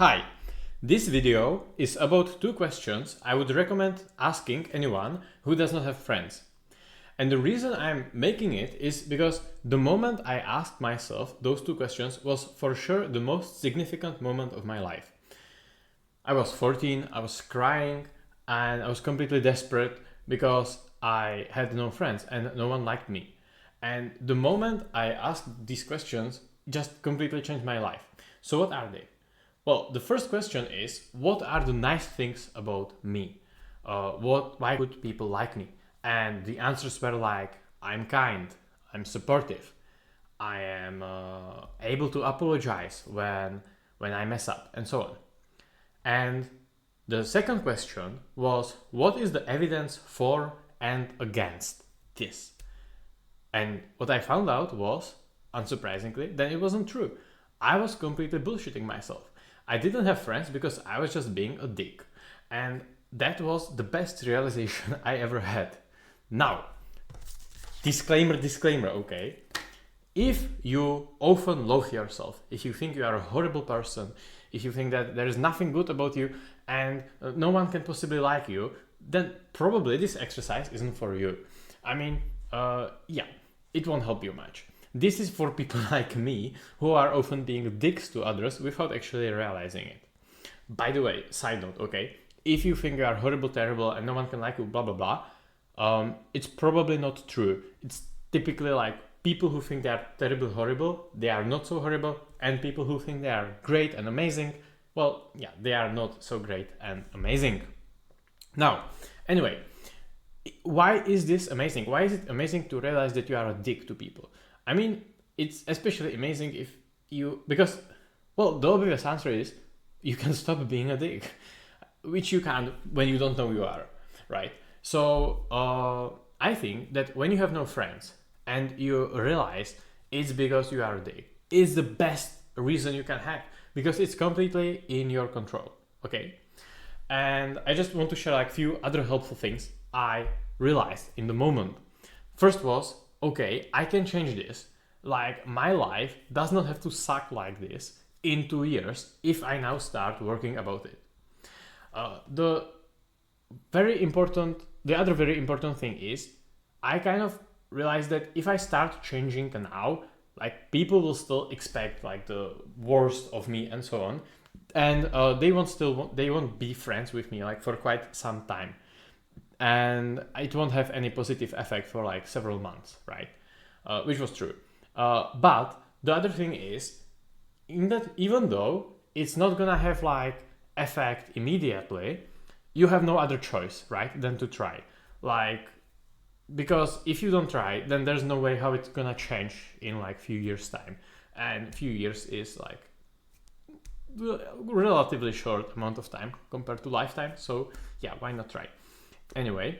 Hi, this video is about two questions I would recommend asking anyone who does not have friends. And the reason I'm making it is because the moment I asked myself those two questions was for sure the most significant moment of my life. I was 14, I was crying, and I was completely desperate because I had no friends and no one liked me. And the moment I asked these questions just completely changed my life. So, what are they? Well, the first question is, what are the nice things about me? Why could people like me? And the answers were like, I'm kind, I'm supportive, I am able to apologize when I mess up, and so on. And the second question was, what is the evidence for and against this? And what I found out was, unsurprisingly, that it wasn't true. I was completely bullshitting myself. I didn't have friends because I was just being a dick. And that was the best realization I ever had. Now, disclaimer, okay? If you often loathe yourself, if you think you are a horrible person, if you think that there is nothing good about you and no one can possibly like you, then probably this exercise isn't for you. I mean, yeah, it won't help you much. This is for people like me who are often being dicks to others without actually realizing it. By the way, side note, okay? If you think you are horrible, terrible, and no one can like you, blah blah blah, it's probably not true. It's typically like people who think they are terrible, horrible, they are not so horrible, and people who think they are great and amazing, well, yeah, they are not so great and amazing. Now, anyway, why is this amazing? Why is it amazing to realize that you are a dick to people? I mean, it's especially amazing if you, because, well, the obvious answer is you can stop being a dick, which you can't when you don't know who you are, right? So, I think that when you have no friends and you realize it's because you are a dick, is the best reason you can have because it's completely in your control, okay? And I just want to share like few other helpful things I realized in the moment. First was, okay, I can change this. Like my life does not have to suck like this in 2 years if I now start working about it. The other very important thing is I kind of realized that if I start changing now, like people will still expect like the worst of me and so on, and they won't be friends with me like for quite some time, and it won't have any positive effect for like several months, right? Which was true. But the other thing is, in that even though it's not gonna have like effect immediately, you have no other choice, right, than to try. Like, because if you don't try, then there's no way how it's gonna change in like few years time, and few years is like relatively short amount of time compared to lifetime. So yeah, why not try? Anyway,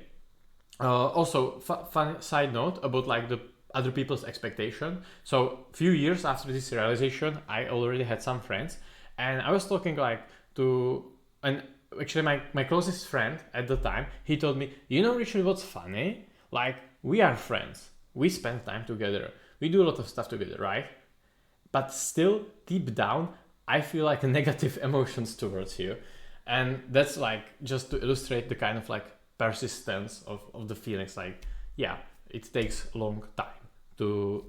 also fun side note about like the other people's expectation. So few years after this realization, I already had some friends, and I was talking like to, and actually my closest friend at the time, he told me, you know, Richard, what's funny? Like, we are friends, we spend time together, we do a lot of stuff together, right? But still, deep down, I feel like negative emotions towards you. And that's like just to illustrate the kind of like persistence of the feelings. Like, yeah, it takes a long time to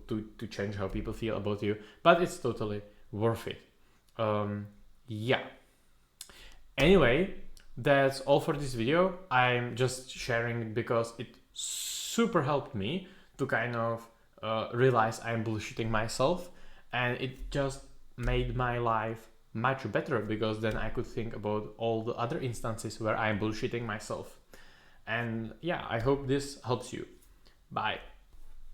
change how people feel about you, but it's totally worth it. Yeah. Anyway, that's all for this video. I'm just sharing it because it super helped me to kind of realize I'm bullshitting myself, and it just made my life much better because then I could think about all the other instances where I'm bullshitting myself. And yeah, I hope this helps you. Bye.